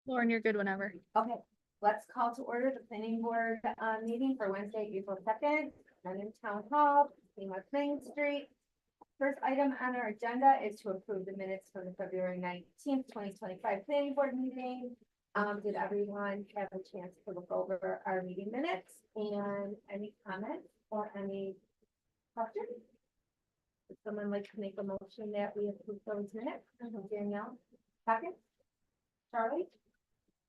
Lauren, you're good whenever. Okay, let's call to order the planning board meeting for Wednesday, April 2nd, in Town Hall, West Main Street. First item on our agenda is to approve the minutes from the February 19th, 2025 planning board meeting. Did everyone have a chance to look over our meeting minutes and any comments or any questions? Would someone like to make a motion that we approve those minutes? Danielle, second. Charlie?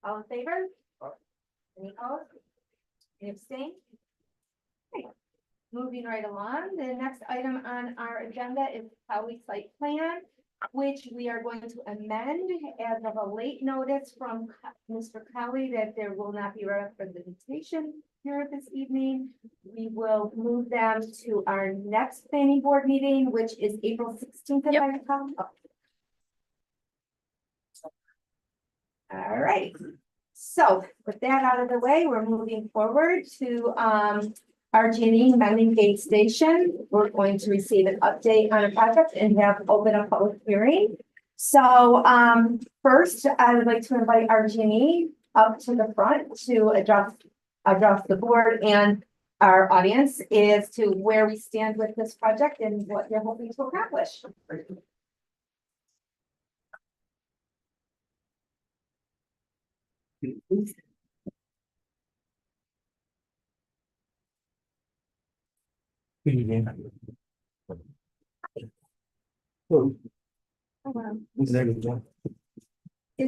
All in favor? Any opposed? Any abstain? Okay. Moving right along, the next item on our agenda is Cowley site plan, which we are going to amend as of a late notice from Mr. Cowley that there will not be representation here this evening. We will move them to our next planning board meeting, which is April 16th. If I recall. All right. So with that out of the way, we're moving forward to our Ginny Mending Gate Station. We're going to receive an update on a project and have open a public hearing. So first, I would like to invite our Ginny up to the front to address the board and our audience as to where we stand with this project and what you're hoping to accomplish. Is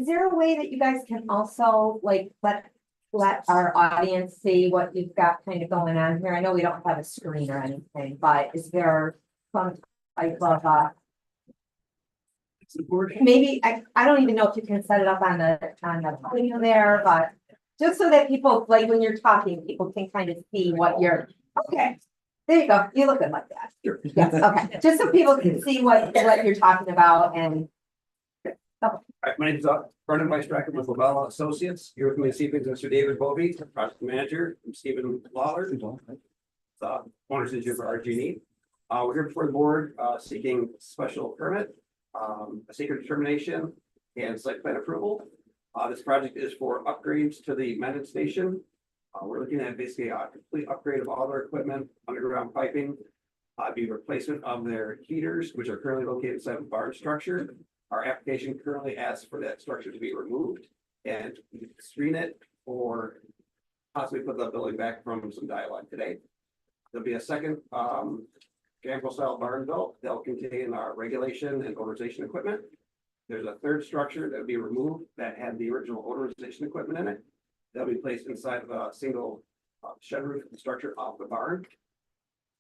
there a way that you guys can also like let our audience see what you've got kind of going on here? I know we don't have a screen or anything, but is there some type of maybe I don't even know if you can set it up on the podium there, but just so that people, like when you're talking, people can kind of see what you're, okay. There you go. You look good like that. Sure. Yes, okay. Just so people can see what you're talking about and. My name is Brendan Weistracker with Lavella Associates. Here with me this evening is Mr. David Bovee, project manager, and Stephen Lawler, owners of RG&E. We're here before the board seeking special permit, a secret determination, and site plan approval. This project is for upgrades to the Mendon station. We're looking at basically a complete upgrade of all their equipment, underground piping, the replacement of their heaters, which are currently located inside the barn structure. Our application currently asks for that structure to be removed and screen it or possibly put the building back from some dialogue today. There'll be a second gambrel style barn built that'll contain our regulation and odorization equipment. There's a third structure that will be removed that had the original odorization equipment in it. That'll be placed inside of a single shed roof structure off the barn.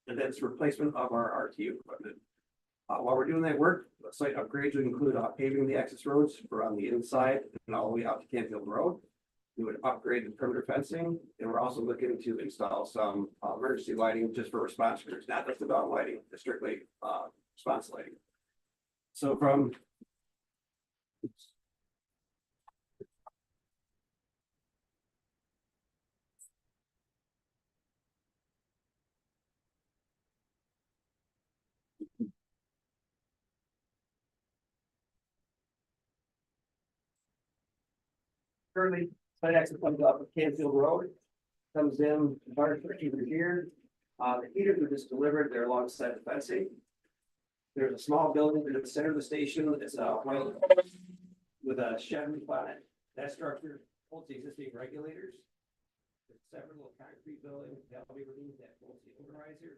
And then it's replacement of our RTU equipment. While we're doing that work, the site upgrades would include paving the access roads for on the inside and all the way out to Canfield Road. We would upgrade the perimeter fencing, and we're also looking to install some emergency lighting just for response groups, not just the dog lighting, strictly response lighting. So from currently, site access comes up Canfield Road, comes in, barn structure here. The heaters are just delivered, they're alongside the fencing. There's a small building in the center of the station. It's a white with a shed roof on it. That structure holds the existing regulators. There's several little concrete buildings that'll be removed that holds the odorizer.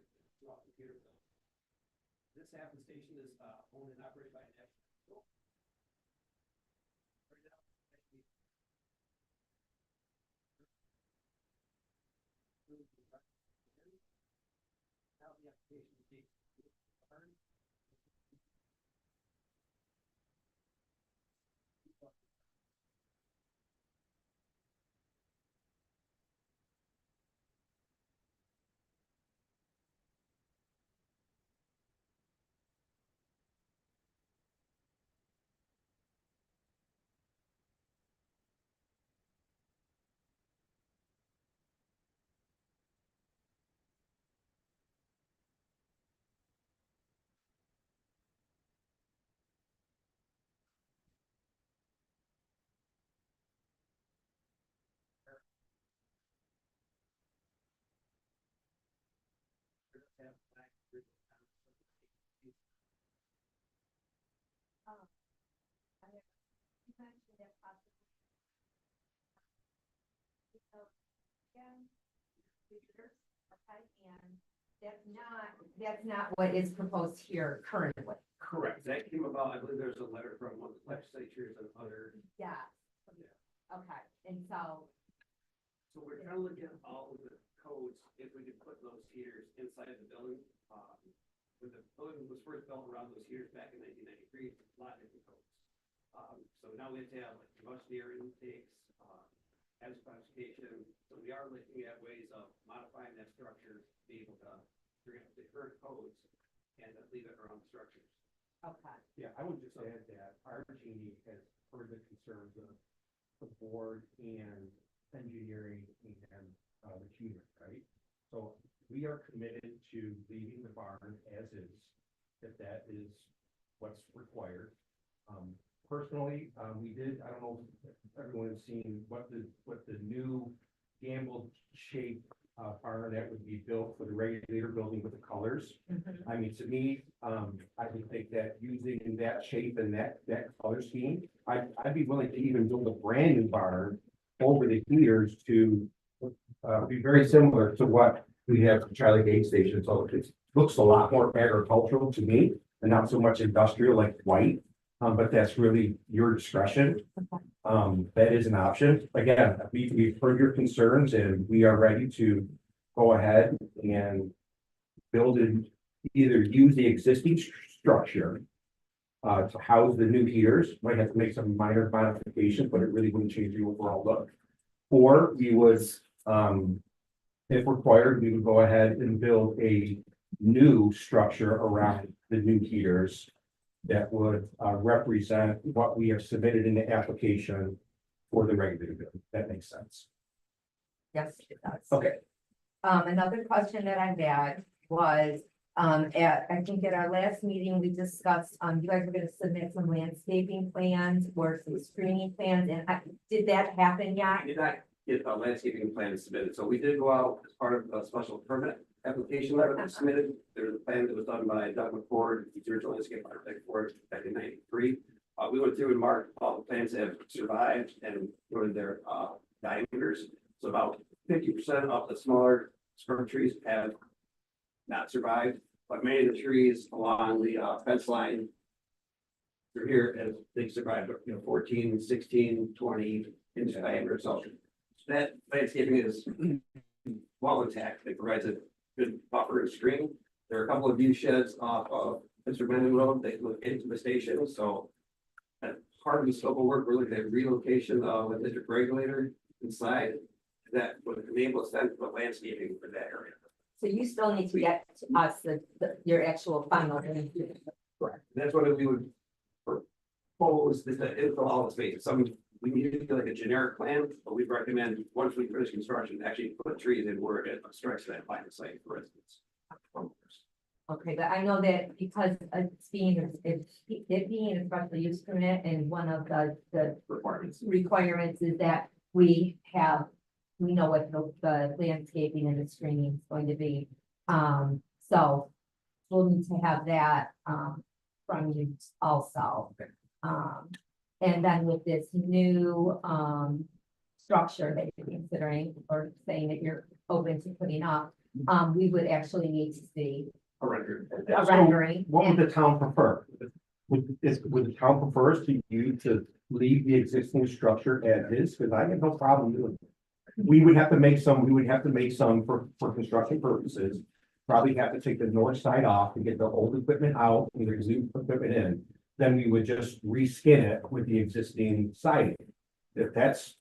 This half of the station is owned and operated by an national. Now the application is being learned. You mentioned that possibly. So, yeah, features, okay, and that's not what is proposed here currently. Correct. That came about, I believe there's a letter from one of the legislatures and other. Yeah. Okay, and so, So we're trying to look at all of the codes, if we could put those heaters inside the building. When the building was first built around those heaters back in 1993, a lot of different codes. So now we have to have like combustion air intakes, hazard classification. So we are looking at ways of modifying that structure to be able to bring up the current codes and leave it around the structures. okay, Yeah, I would just add that RG has heard the concerns of the board and engineering and the community, right? So we are committed to leaving the barn as is, if that is what's required. Personally, we did, I don't know if everyone has seen what the new gamble shape barn that would be built for the regulator building with the colors. I mean, to me, I would think that using that shape and that color scheme, I'd be willing to even build a brand new barn over the heaters to be very similar to what we have for Charlie Gate Station. So it looks a lot more agricultural to me and not so much industrial like white. But that's really your discretion. That is an option. Again, we've heard your concerns and we are ready to go ahead and build and either use the existing structure to house the new heaters. Might have to make some minor modifications, but it really wouldn't change the overall look. Or we would, if required, we would go ahead and build a new structure around the new heaters that would represent what we have submitted in the application for the regulator bill. That makes sense. yes, it does. Okay. Another question that I had was, I think at our last meeting, we discussed, you guys were gonna submit some landscaping plans or some screening plans, and did that happen yet? I did not get a landscaping plan submitted, so we did go out as part of a special permit application letter that was submitted. There was a plan that was done by Doug McCord, the original landscape architect for it back in 93. We went through and marked all the plans that have survived and noted their diameters. So about 50% of the smaller scrub trees have not survived, but many of the trees along the fence line through here, as they survived, 14, 16, 20 inch diameter. So that landscaping is well intact. It provides a good buffer and screen. There are a couple of view sheds off of Mr. Bennett Road. They look into the station. So as part of the scope of work, we're looking at relocation of a district regulator inside that would enable us then to put landscaping for that area. So you still need to get to us your actual final. Correct. That's what we would propose, is that it's all the spaces. We need to do like a generic plan, but we recommend, once we finish construction, actually put trees in where it strikes that line of sight, for instance. Okay, but I know that because it's being a special use permit, and one of the requirements is that we know what the landscaping and the screening is going to be. So we'll need to have that from you also. And then with this new structure that you're considering or saying that you're open to putting up, we would actually need to see A rendering. a rendering. What would the town prefer? Would the town prefer to leave the existing structure as is? Because I have no problem doing it. We would have to make some for construction purposes. Probably have to take the north side off and get the old equipment out and the new equipment in. Then we would just reskin it with the existing siding. If that's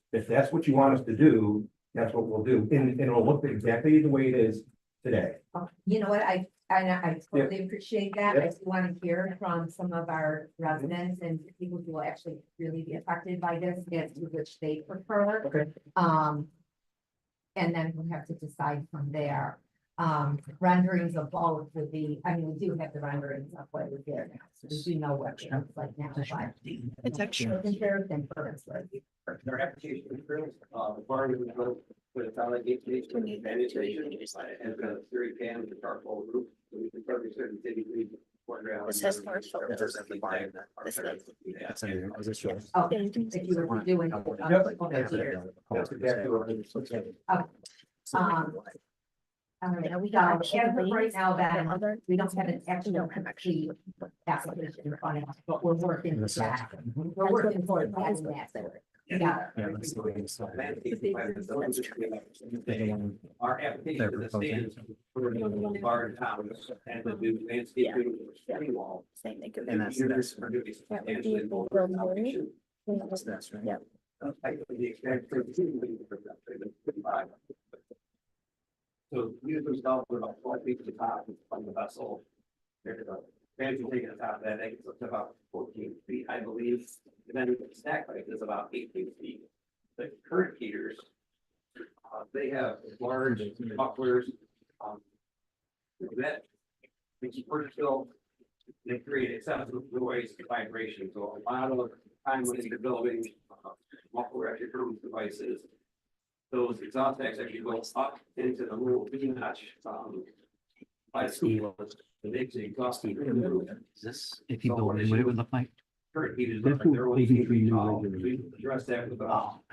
what you want us to do, that's what we'll do. And it'll look exactly the way it is today. You know what, I totally appreciate that. I Yeah. just want to hear from some of our residents and people who will actually really be affected by this, as to which they prefer. Okay. And then we'll have to decide from there. renderings of both would be, I mean, we do have the renderings of what is there now, so we do know what it looks like now, but. It's actually. For comparison purposes. Their application materials, the barn was built with a solid gate station, and a three pan with a charcoal roof. So we can probably certain city. It says partial. That's it. Is this yours? Oh, if you were doing. That's exactly what it is. All right, Yeah, we so got as of right now, that that other. we don't have an actual complete application on it, but we're working with that. We're working for that. Yeah. Yeah, that's the way it's. Our application to the stands for the bar in town and the new landscaping screen wall. Same, they could. And that's. That would be a full building area. That's right. Yeah. So use themselves for about 12 feet to the top from the vessel. There's a fancy thing on top of that, it's up to about 14 feet, I believe. And then the stack height is about 18 feet. The current heaters, they have large bucklers. That, which were still, they create excessive noise and vibration, so a lot of time when you're building muffler actually produce devices. Those exhaust stacks actually go up into the little V notch, by the school. The big exhaust heater. Is this, if you build it, what it would look like? Current heaters. That's They're what only they do for 8 feet you tall. regularly. We address that with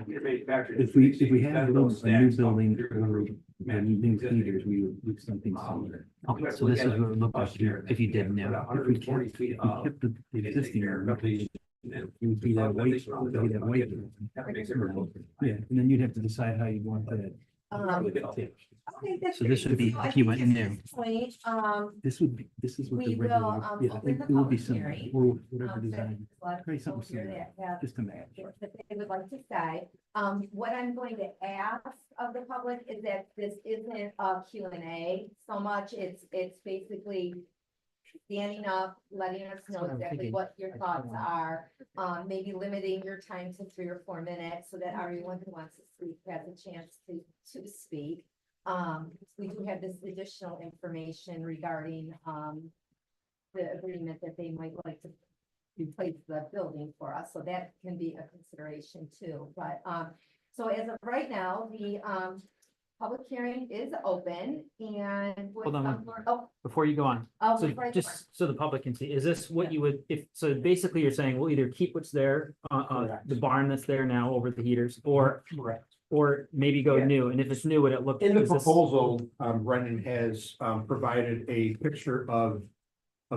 your manufacturer. If we had a new Stacks building, up or through the new heaters, we would do something similar. Okay, so this is what it would look like if you did now. If we kept, if we kept the existing, it would be that weight, it would be that weight. Yeah, and then you'd have to decide how you want that. Okay, that's So this would be great. So I if you think went at in there. this Point, This would be, this is what the We will, regular, yeah, open the it would be public similar, hearing. or whatever there's design, a lot of create people something here similar, that have just to match. that they would like to say. What I'm going to ask of the public is that this isn't a Q&A so much. It's basically standing up, letting us know what I'm exactly thinking. what your thoughts are. Maybe limiting your time to 3 or 4 minutes so that everyone who wants to speak has a chance to speak. We do have this additional information regarding, the agreement that they might like to replace the building for us, so that can be a consideration too, but, so as of right now, the, public hearing is open and. would Hold on one- someone- Oh, Before you go on, oh, so before I go on. just so the public can see, is this what you would, if, so basically you're saying we'll either keep what's there, Correct. the barn that's there now over the heaters, or, Correct. or maybe go Yeah. new, and if it's new, would it look? In the is this- proposal, Brendan has provided a picture of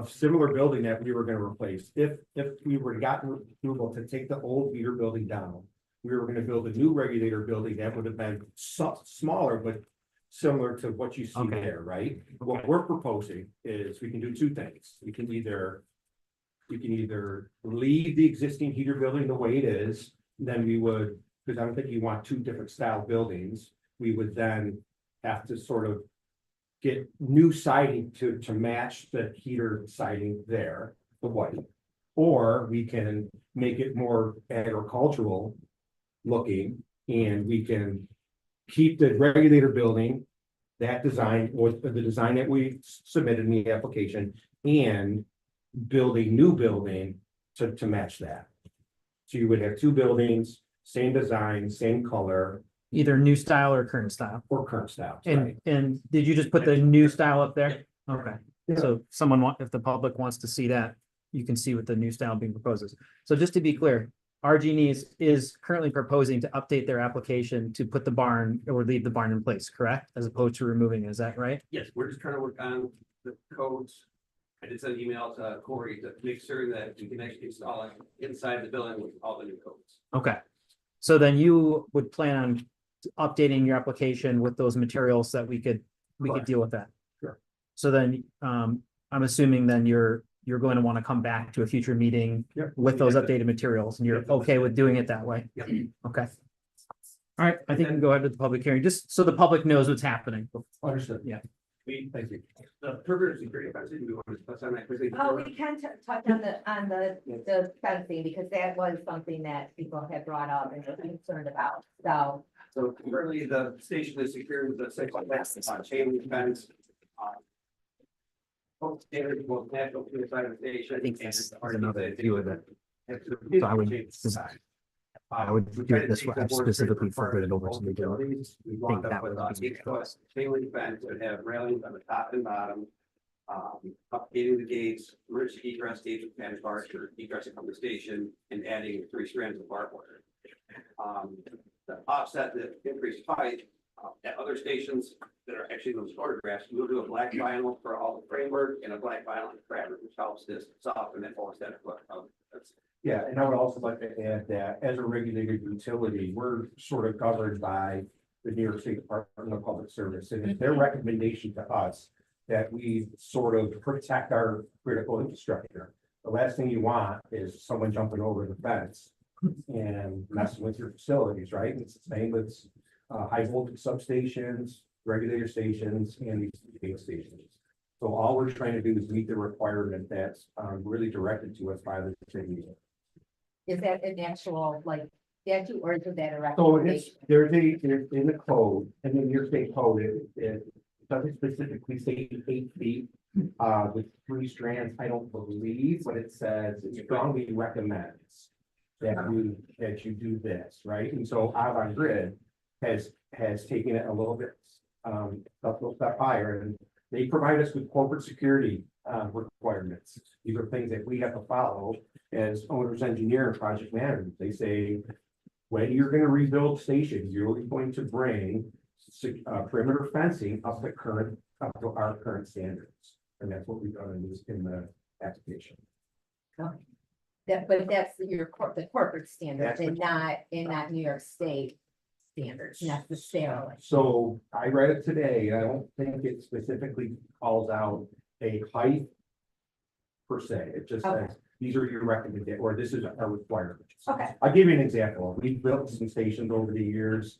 similar building that we were gonna replace. If we were gotten approval to take the old heater building down, we were gonna build a new regulator building that would have been smaller, but similar to what you see Okay. there, right? What Okay. we're proposing is we can do 2 things. We can either leave the existing heater building the way it is, then we would, because I don't think you want 2 different style buildings. We would then have to sort of get new siding to match the heater siding there, the white. Or we can make it more agricultural looking, and we can keep the regulator building, that design, or the design that we submitted in the application, and build a new building to match that. So you would have 2 buildings, same design, same color, Either new style or current style, or current style, right? and did you just put the new style up there? Okay, so if the public wants to see that, you can see what the new style being proposed is. So just to be clear, RG&E is currently proposing to update their application to put the barn or leave the barn in place, correct? As opposed to removing, is that right? Yes, we're just trying to work on the codes. I did send an email to Corey to make sure that we can actually install it inside the building with all the new codes. Okay, so then you would plan on updating your application with those materials that we could Correct. deal with that? Sure. So then, I'm assuming then you're going to want to come back to a future meeting Yep. with those Yeah. updated materials, and you're Yep. okay with doing it that way? Yep. Okay. All right, I think we can go ahead with the public hearing, just so the public knows what's happening. Understood. Yeah. Thank you. The perimeter security fence, we want to touch on that quickly. Oh, we can touch on the fencing, because that was something that people had brought up and were concerned about, so. So currently the station is secured with a 6 chain link fence. Both standards, both national suicide station. I think this is and another view of it. RDA. So I would do it this way, specifically for good over some utilities. We think want that that would with be 8-foot chain link fence that have railings on the top and bottom. Updating the gates, emergency egress gates with managed bars for egressing from the station and adding 3 strands of barbed wire. To offset the increased height, at other stations that are actually those photographs, we'll do a black vinyl for all the framework and a black vinyl and fabric, which helps this soften that whole aesthetic look of that's. Yeah, and I would also like to add that as a regulated utility, we're sort of governed by the New York State Department of Public Service, and it's their recommendation to us that we sort of protect our critical infrastructure. The last thing you want is someone jumping over the fence and messing with your facilities, right? It's the same with high voltage substations, regulator stations, and these big stations. So all we're trying to do is meet the requirement that's really directed to us by the city. Is that an actual like statute or is that a So recommendation? there's in the code, and in your state code, it doesn't specifically say 8 feet. With 3 strands, I don't believe, but it says it strongly recommends that you do this, right? And so Avon Grid has taken it a little bit, a step higher, and they provide us with corporate security requirements. These are things that we have to follow as owner's engineer and project manager. They say, when you're gonna rebuild stations, you're only going to bring perimeter fencing up to our current standards. And that's what we've done in the application. But that's the corporate standards That's and not New York State standards necessarily. So I read it today. I don't think it specifically calls out a height per se. It just Okay. says, these are your recommended, or this is a requirement. Okay. I'll give you an example. We've built some stations over the years.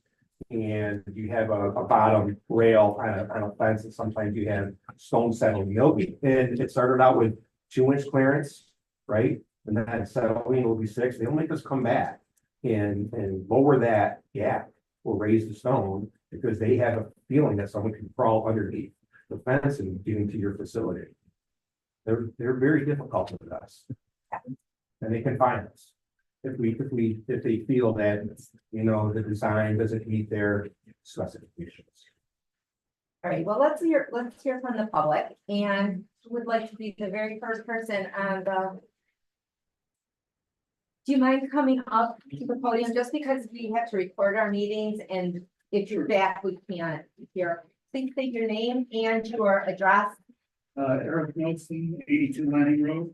And you have a bottom rail on a fence, and sometimes you have stone settling yogi. And it started out with 2-inch clearance, right? And then settling will be 6. They'll make us come back and lower that gap or raise the stone because they have a feeling that someone can crawl underneath the fence and get into your facility. They're very difficult with us. And they can find us. If they feel that, you know, the design doesn't meet their specifications. All right, well, let's hear from the public and would like to be the very first person on the. Do you mind coming up to the podium just because we have to record our meetings and if you're back, we can't hear. Please state your name and your address. Eric Nelson, 82 Lanning Road.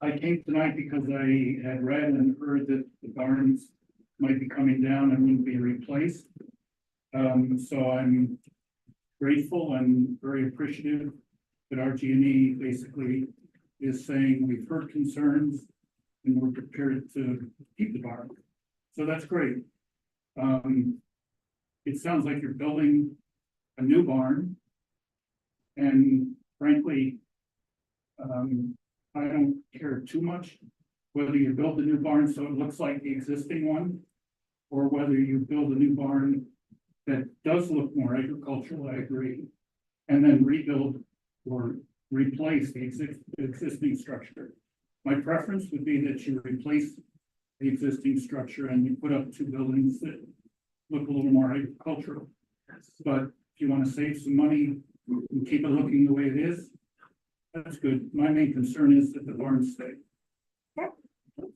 I came tonight because I had read and heard that the barns might be coming down and will be replaced. So I'm grateful and very appreciative that RG&E basically is saying we've heard concerns and we're prepared to keep the barn. So that's great. It sounds like you're building a new barn. And frankly, I don't care too much whether you build a new barn so it looks like the existing one, or whether you build a new barn that does look more agricultural, I agree, and then rebuild or replace the existing structure. My preference would be that you replace the existing structure and you put up 2 buildings that look a little more agricultural. But if you want to save some money and keep it looking the way it is, that's good. My main concern is that the barns stay. Thank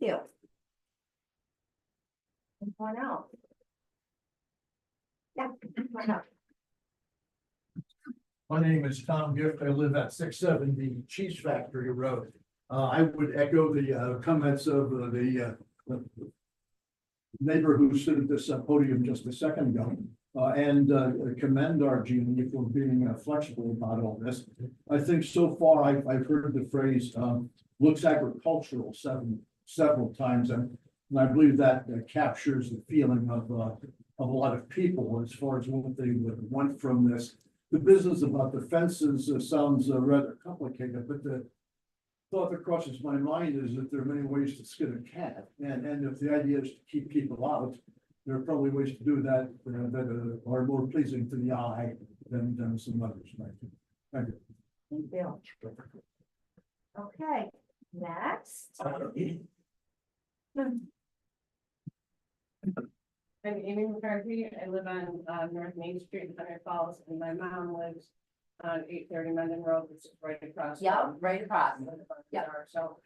you. Anyone else? Yeah, why not? My name is Tom Gift. I live at 670 Cheese Factory Road. I would echo the comments of the neighbor who stood at this podium just a second ago. And commend RG&E for being flexible about all this. I think so far I've heard the phrase looks agricultural several times, and I believe that captures the feeling of a lot of people as far as what they would want from this. The business about the fences sounds rather complicated, but the thought that crosses my mind is that there are many ways to skin a cat, and if the idea is to keep people out, there are probably ways to do that that are more pleasing to the eye than some others might do. Thank you. Thank you. Okay, next. I'm Amy McCarthy. I live on North Main Street in Thunder Falls, and my mom lives on 830 Mendon Road, which is right across. Yeah, right across. where the buses Yep. are. So,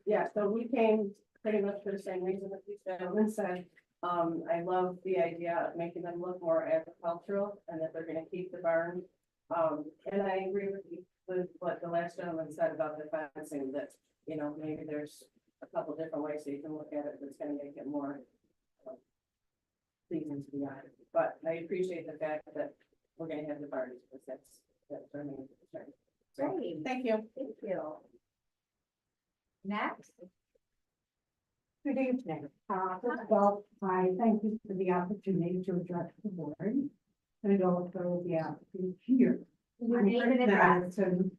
yeah, so we came pretty much for the same reason that these gentlemen said. I love the idea of making them look more agricultural and that they're gonna keep the barn. And I agree with what the last gentleman said about the fencing, that, you know, maybe there's a couple different ways that you can look at it that's gonna make it more pleasing to the eye. But I appreciate the fact that we're gonna have the parties, because that's our main concern. So, Great. thank you. Thank you. Next. Good evening. First of all, I thank you for the opportunity to address the board and also the applicant here. Your I'm name and Fred address. Madison,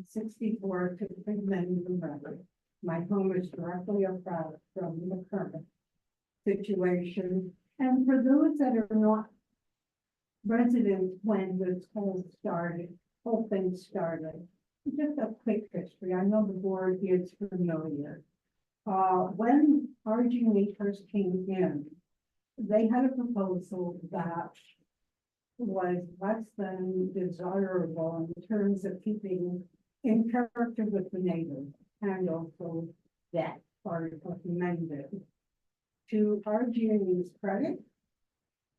64 to Mendon Road. My home is directly across from the current situation. And for those that are not residents when this whole thing started, just a quick history. I know the board is familiar. When RG&E first came in, they had a proposal that was less than desirable in terms of keeping in character with the neighbors and also that part of Mendon. To RG&E's credit,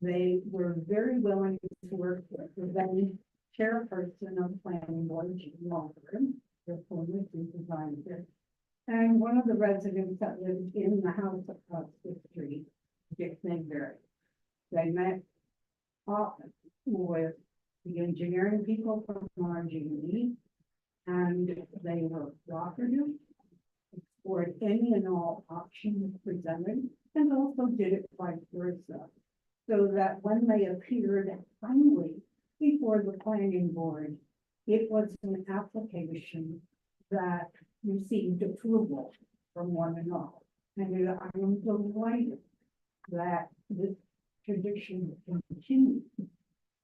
they were very willing to work with the then chairperson of planning board, Jim Walker, the former supervisor, and one of the residents that lived in the house across the street, Dick Nigberry. They met with the engineering people from RG&E, and they were cooperative, explored any and all options presented, and also did it vice versa. So that when they appeared finally before the planning board, it was an application that received approval from one and all. And I am delighted that this tradition continues.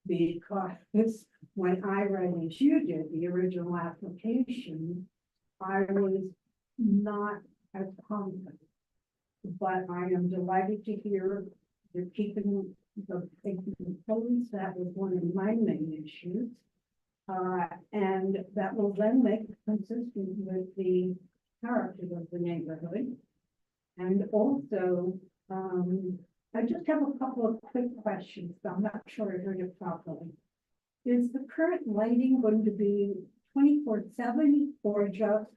Because when I read as you did the original application, I was not as confident. But I am delighted to hear you're keeping the proposed. That was one of my main issues. And that will then make it consistent with the character of the neighborhood. And also, I just have a couple of quick questions. I'm not sure I heard it properly. Is the current lighting going to be 24/7 or just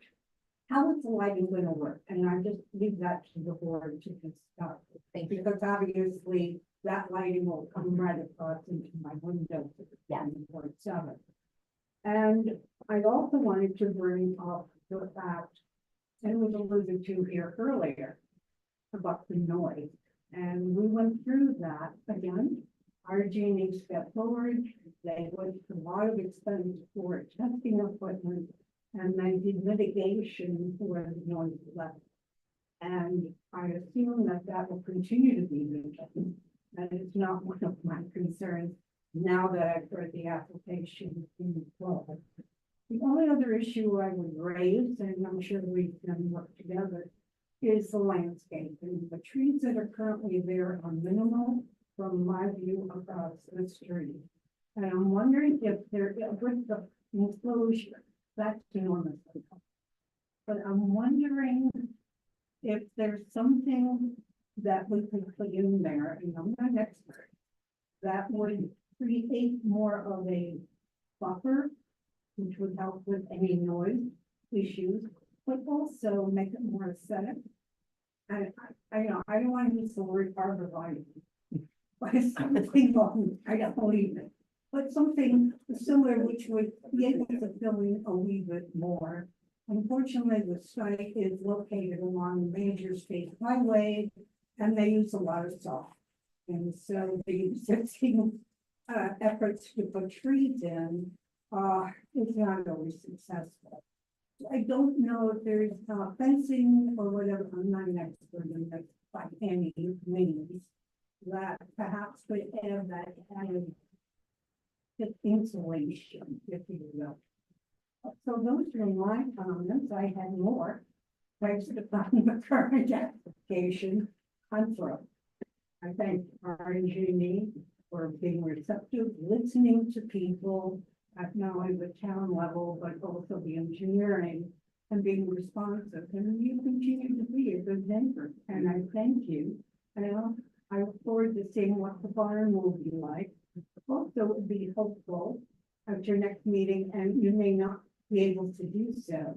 how is the lighting going to work? And I just leave that to the board to discuss. Because obviously that lighting will come right across into my window. Yeah. 24/7. And I also wanted to bring up the fact, and it was alluded to here earlier, about the noise. And we went through that again. RG&E stepped forward. They went through a lot of expense for testing equipment, and they did mitigation for the noise level. And I assume that that will continue to be mitigated. And it's not one of my concerns now that I've heard the application in full. The only other issue I would raise, and I'm sure we can work together, is the landscape. And the trees that are currently there are minimal from my view across the street. And I'm wondering if there, with the enclosure, that's enormous. But I'm wondering if there's something that we could put in there, and I'm not an expert, that would create more of a buffer, which would help with any noise issues, but also make it more aesthetic. And I know, I don't want to use the word arborvitae, but it's something, I don't believe it, but something similar which would be able to fill in a wee bit more. Unfortunately, the site is located along a major state highway, and they use a lot of salt. And so the existing efforts to put trees in is not always successful. I don't know if there's fencing or whatever, I'm not an expert in that by any means, that perhaps could add that added the insulation, if you will. So those are my comments. I had more. I should have gotten the current application. I'm thrilled. I thank our engineer for being receptive, listening to people at not only the town level, but also the engineering and being responsive. And you continue to be a good neighbor, and I thank you. And I look forward to seeing what the barn will be like. Also, be hopeful at your next meeting, and you may not be able to do so,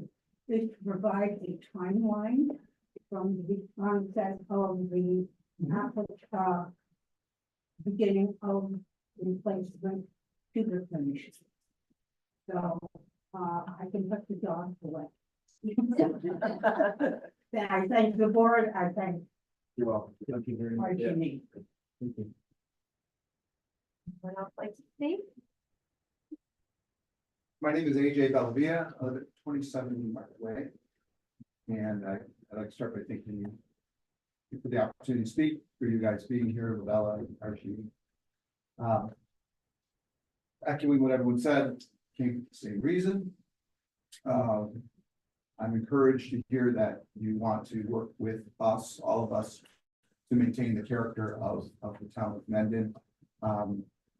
is to provide a timeline from the onset of the beginning of replacement to the finish. So, I can put the dog away. I thank the board, I thank You're welcome. Thank you very much. Archie. Anyone else like to speak? My name is AJ Bellavia, I live at 27 Market Way. And I'd like to start by thanking you for the opportunity to speak, for you guys being here, Lavella and Archie. Echoing what everyone said, came for the same reason. I'm encouraged to hear that you want to work with us, all of us, to maintain the character of the town of Mendon.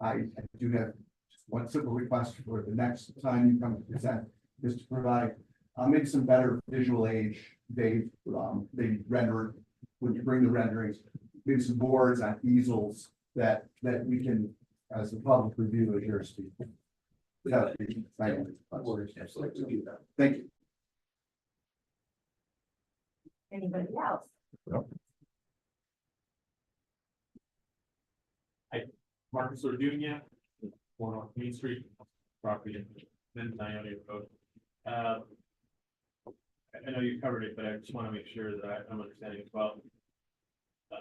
I do have just one simple request for the next time you come to present, is to provide maybe some better visual aids. They render, when you bring the renderings, maybe some boards on easels that we can, as the public review, as yours speak. Absolutely. Thank you. Anybody else? Marcus Orduña, one on Main Street, property, then Naomi Road. I know you covered it, but I just want to make sure that I'm understanding as well.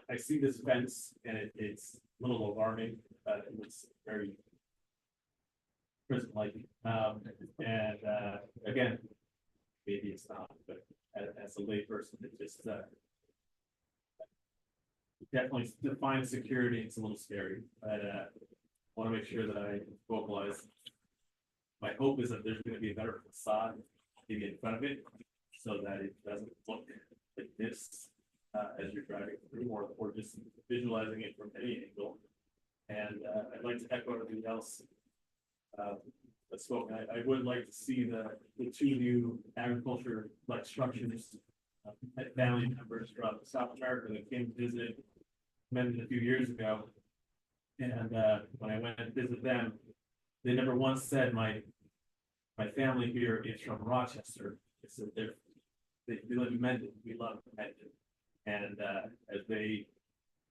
I see this fence and it's a little alarming, it's very prison-like. And again, maybe it's not, but as a layperson, it just definitely defines security. It's a little scary, but want to make sure that I vocalize. My hope is that there's going to be a better facade maybe in front of it, so that it doesn't look like this as you're driving through, or just visualizing it from any angle. And I'd like to echo everything else that's spoken. I would like to see the two new agriculture-like structures at family members from South America that came to visit Mendon a few years ago. And when I went and visited them, they never once said my family here is from Rochester. They said they live in Mendon. We love Mendon. And as they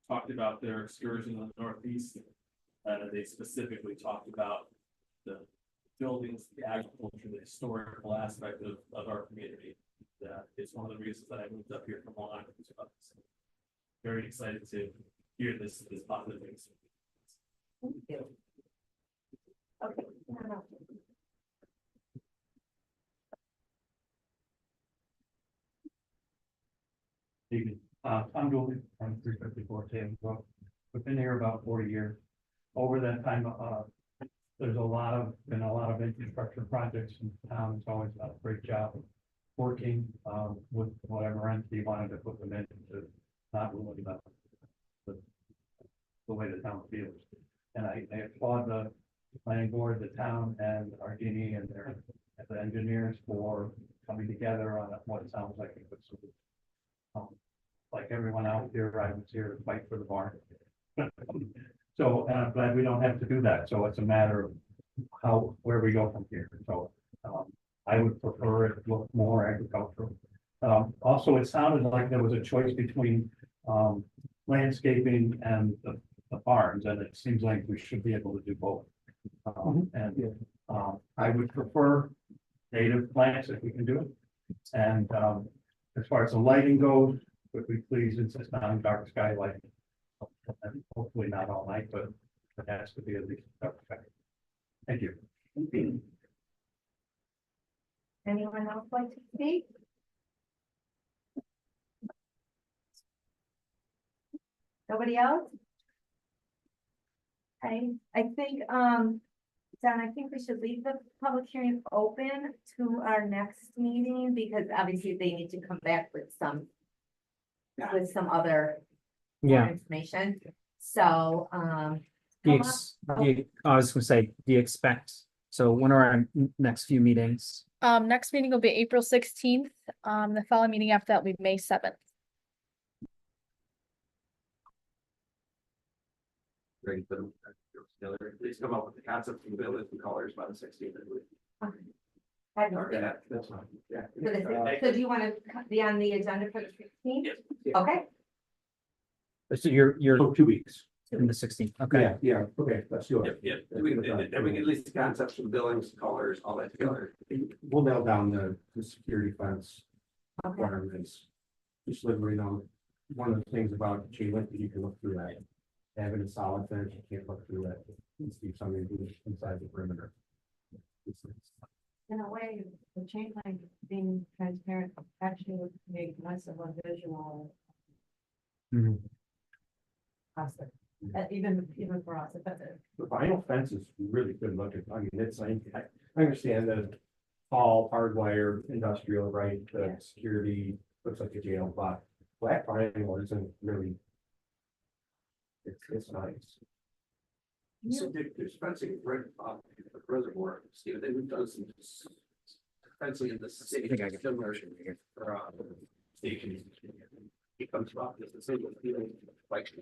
talked about their excursion in the Northeast, they specifically talked about the buildings, the agriculture, the historical aspect of our community. It's one of the reasons that I moved up here from Long Island. So very excited to hear this positive things. Thank you. Okay. Evening. I'm Julie, I'm 354 Tatum Brook. We've been here about 40 years. Over that time, there's been a lot of infrastructure projects in town. It's always done a great job of working with whatever entity wanted to put them in to not really the way the town feels. And I applaud the planning board, the town, and Ardini and the engineers for coming together on what sounds like a good solution. Like everyone out here, I was here to fight for the barn. So I'm glad we don't have to do that. So it's a matter of where we go from here. So I would prefer it look more agricultural. Also, it sounded like there was a choice between landscaping and the barns, and it seems like we should be able to do both. I would prefer native plants if we can do it. And as far as the lighting goes, would we please insist on dark sky lighting? And hopefully not all night, but it has to be at least dark sky. Thank you. Anyone else like to speak? Nobody else? I think, Don, I think we should leave the public hearing open to our next meeting, because obviously they need to come back with some other more Yeah. information. So, I was gonna say, do you expect, so when are our next few meetings? Next meeting will be April 16th. The following meeting after that will be May 7th. Ready for them. Please come up with the concept and build it in colors by the 16th. I don't think- That's fine. Yeah. so do you want to be on the agenda for the 16th? Yes. Okay, So you're Oh, 2 weeks. in the 16th, okay. Yeah, okay, let's do it. Yep. Then we can at least the concepts from buildings, colors, all that together. We'll nail down the security fence okay. requirements. Just literally, one of the things about chain link, you can look through that. Having a solid fence, you can't look through that. It's something inside the perimeter. In a way, the chain link being transparent actually would make less of a visual Mhm. aspect. Even for us, but The vinyl fence is really good looking. I mean, I understand that all hardwire industrial, right? The Yeah. security looks like a jail, but black vinyl isn't really. It's nice. So there's fencing right off the reservoir, Steve, they've done some fencing in the city. Similar for stations. It comes off just the same feeling like.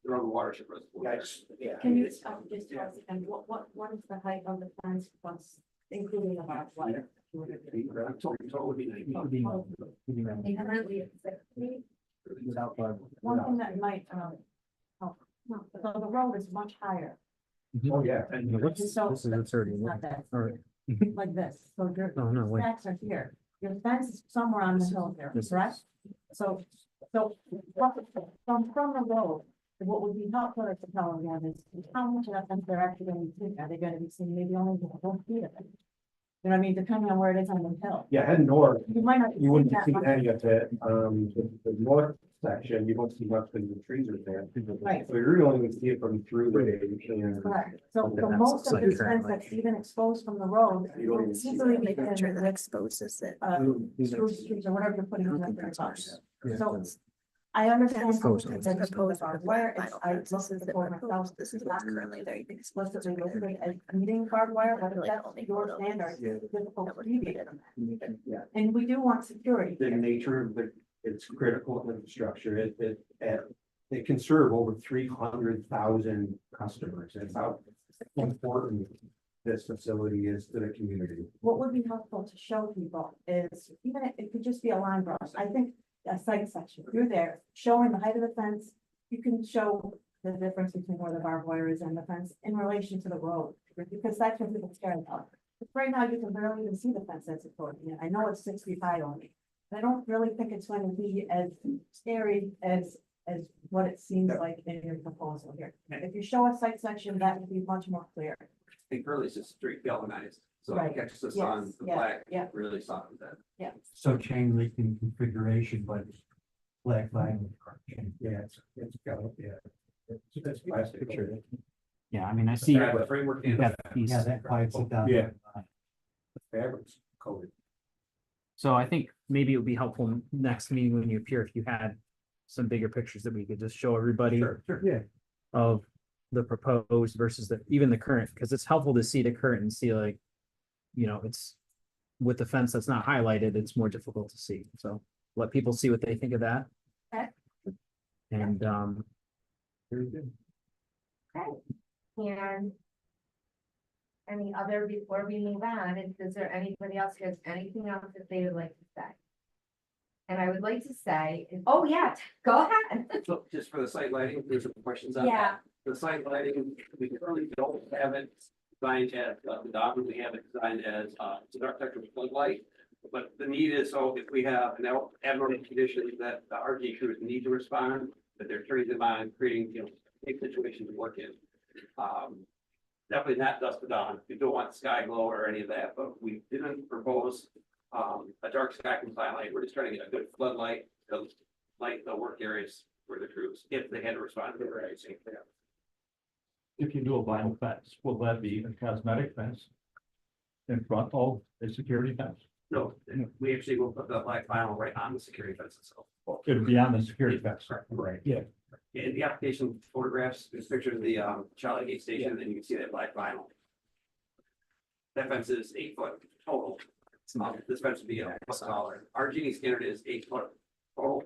They're on the watershed reservoir. Yeah. can you just tell us, and what is the height of the fence plus including about what? Total would be 90. Currently it's 6 feet. One thing that might, help, no, the road is much higher, Oh, yeah. What's, So- this is a 30, not that, or, like this, so your oh, no, wait. stacks are here, your fence is somewhere on the hill here, This is- correct? So from the road, what would be helpful to tell them is how much of that fence they're actually going to see, are they gonna be seeing maybe only a little feet of it? You know what I mean, depending on where it is on the hill, Yeah, heading north, you might not. you wouldn't that see much. any of it. The north section, you won't see much because the trees are there. Right. So you're really only gonna see it from through the. Correct, so Okay, the that's most of like this fence currently. that's even exposed from the road, You don't even see easily that. be Picture that with, exposes it. spruce trees or whatever you're putting on think there. that's So I understand. That's proposed. that it's proposed barbed with wire. vinyl I fence. looked This is at the the for proposed. myself, This is not what's currently there. You can explicitly listed as needing barbed wire, but if Really that's only your photos. standard, Yeah. it's difficult That to would deviate. fit in. Yeah. And we do want security. The nature of it's critical infrastructure. It can serve over 300,000 customers. That's how important this facility is to the community. What would be helpful to show people is, even if it could just be a line draw, I think a site section through there, showing the height of the fence. You can show the difference between where the barbed wire is and the fence in relation to the road, because that's what people care about. But right now, you can barely even see the fence that's supporting it. I know it's 6 feet high only. But I don't really think it's going to be as scary as what it seems like in your proposal here. If you show a site section, that would be much more clear. I think Curly's is straight galvanized, so Right. it catches the sun, Yes, the yeah, black, yeah. really softens that. So chain link in configuration, but black vinyl. Yeah, it's got, yeah. It's plastic. Picture. Yeah, I mean, I see. Yeah, the framework You've and got the piece. Yeah, that quiets it down. Yeah. The fabric's coated. So I think maybe it would be helpful next meeting when you appear, if you had some bigger pictures that we could just show everybody Sure, yeah. of the proposed versus even the current, because it's helpful to see the current and see like, it's with the fence that's not highlighted, it's more difficult to see. So let people see what they think of that. Okay. And, Very good. Okay. And any other, before we move on, is there anybody else who has anything else that they would like to say? And I would like to say, oh yeah, go ahead. So just for the site lighting, there's some questions on Yeah. that. The site lighting, we currently don't have it designed as, the document, we have it designed as, it's an architectural floodlight. But the need is, so if we have an abnormal condition that the RG crews need to respond, that they're turning them on, creating, big situations to work in. Definitely not dusk to dawn. We don't want sky glow or any of that, but we didn't propose a dark sky compliant light. We're just trying to get a good floodlight to light the work areas for the crews, if they had to respond to the emergency. if you do a vinyl fence, will that be a cosmetic fence? In front of a security fence? No, we actually will put the black vinyl right on the security fence itself. It'll be on the security fence. Right. Yeah. In the application photographs, there's pictures of the Charlie Gate station, and you can see that black vinyl. That fence is 8 foot total. This fence would be a foot taller. Our Genie standard is 8 foot total.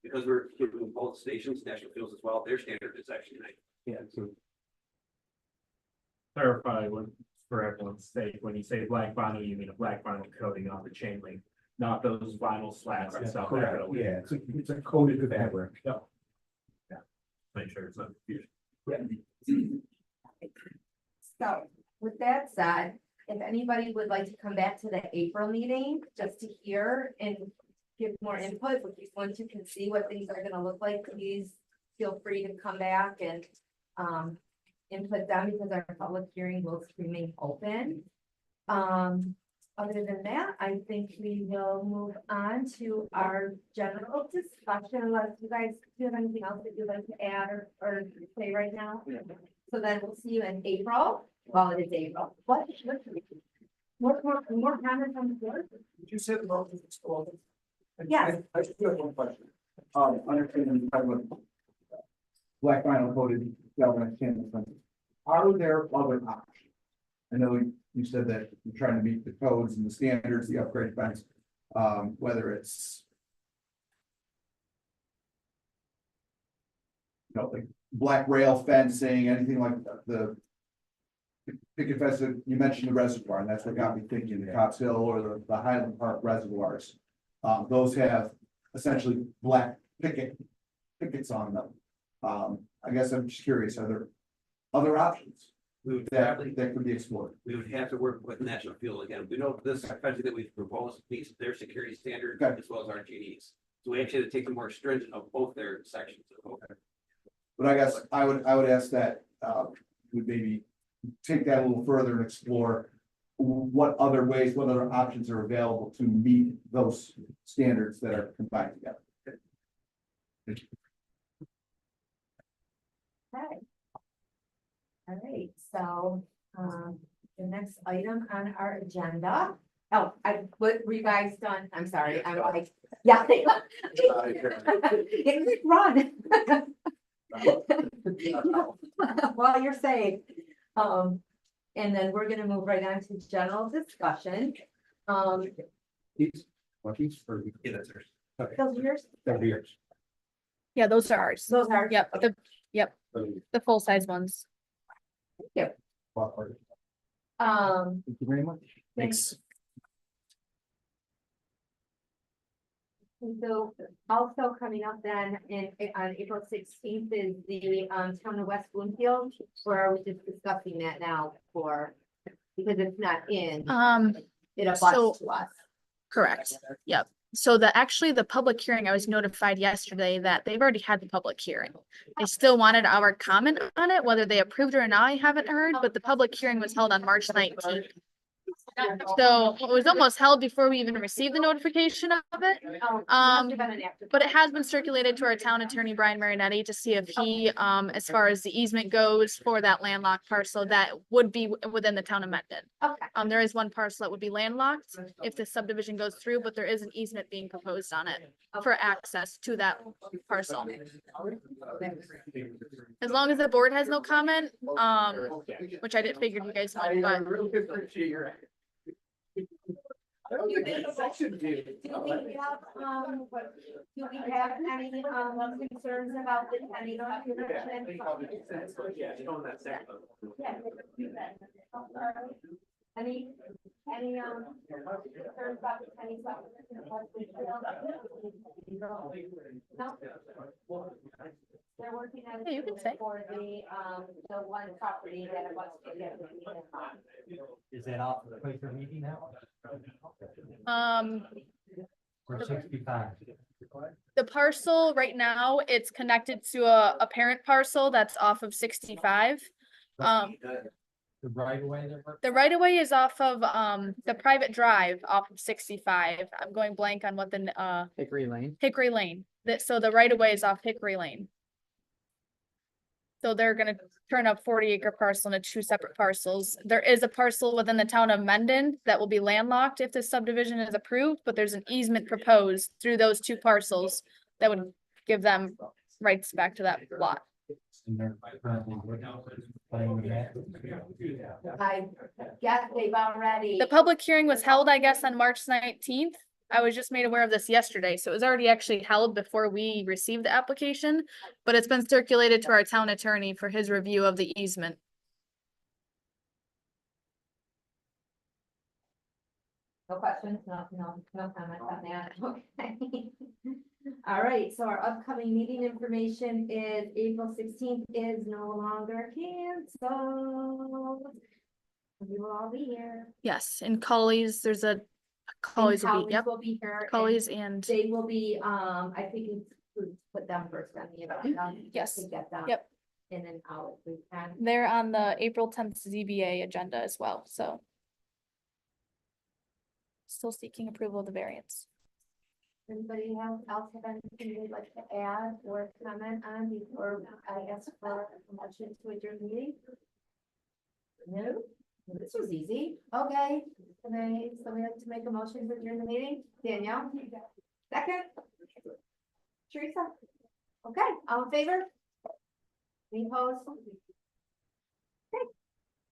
Because we're doing both stations, National Fuels as well, their standard is actually 9. Yeah, so Clarify for everyone's sake, when you say black vinyl, you mean a black vinyl coating on the chain link, not those vinyl slats and stuff. Correct, yeah, it's a coated fabric. Yep. Yeah, make sure it's not confused. So with that said, if anybody would like to come back to the April meeting, just to hear and give more input, once you can see what things are gonna look like, please feel free to come back and input them, because our public hearing will remain open. Other than that, I think we will move on to our general discussion, unless you guys, do you have anything else that you'd like to add or say right now? So then we'll see you in April. Well, it is April. What? More comments on the board? You said the motion is closed. Yes. I just have one question. Understanding the type of black vinyl coated galvanized canvas fences. Are there other options? I know you said that you're trying to meet the codes and the standards, the upgrade fence, whether it's like black rail fencing, anything like the picket fence that you mentioned, the reservoir, and that's what got me thinking, the Cops Hill or the Highland Park reservoirs. Those have essentially black pickets on them. I guess I'm just curious, are there other options We would that probably, could be explored? we would have to work with National Fuel again. We know this fence that we've proposed meets their security standard Okay. as well as our Genie's. So we actually had to take the more stringent of both their sections. But I guess I would ask that, would maybe take that a little further and explore what other ways, what other options are available to meet those standards that are combined together. Okay. All right, so, the next item on our agenda. Oh, what were you guys done? I'm sorry, I'm like, yeah. Run. While you're safe. And then we're gonna move right on to general discussion. Yeah, that's ours. Those are yours? Yours. Yeah, those are ours. Those are. Yep, the full size ones. Thank you very much. Thanks. So also coming up then on April 16th is the town of West Bloomfield, where I was just discussing that now because it's not in, it so- applies to us. Correct. Yep. So the public hearing, I was notified yesterday that they've already had the public hearing. They still wanted our comment on it, whether they approved it or not, I haven't heard, but the public hearing was held on March 19th. So it was almost held before we even received the notification of it. But it has been circulated to our town attorney, Brian Marinetti, to see if he, as far as the easement goes for that landlocked parcel, that would be within the town of Mendon. Okay. There is one parcel that would be landlocked if the subdivision goes through, but there is an easement being proposed on it for access to that parcel. As long as the board has no comment, which I didn't figure you guys would, but Do we have any concerns about the pending documentation? Any concerns about the pending documentation? No? They're working on. Yeah, you can say. For the one property that it wants to get. is that off the regular meeting now? Or 65? the parcel right now, it's connected to a parent parcel that's off of 65. The right of way there? The right of way is off of the private drive off of 65. I'm going blank on what the Hickory Lane. Hickory Lane. So the right of way is off Hickory Lane. So they're gonna turn up 40-acre parcel into 2 separate parcels. There is a parcel within the town of Mendon that will be landlocked if the subdivision is approved, but there's an easement proposed through those 2 parcels that would give them rights back to that lot. And they're currently playing with that. I guess they've already. The public hearing was held, I guess, on March 19th. I was just made aware of this yesterday, so it was already actually held before we received the application, but it's been circulated to our town attorney for his review of the easement. No questions, no comments on that, okay. All right, so our upcoming meeting information is April 16th is no longer canceled. We will all be here. Yes, in Cully's, there's a Cully's will be, yep, Will be here. and Cully's and, They will be, I think we put them first on the agenda. yes, To get them. yep. In and out if we can. They're on the April 10th ZBA agenda as well, so. Still seeking approval of the variance. Anybody else have anything they'd like to add or comment on before I ask for a motion to adjourn the meeting? No, this was easy. Okay, somebody like to make a motion to adjourn the meeting? Danielle? Second? Teresa? Okay, all in favor? Any opposed?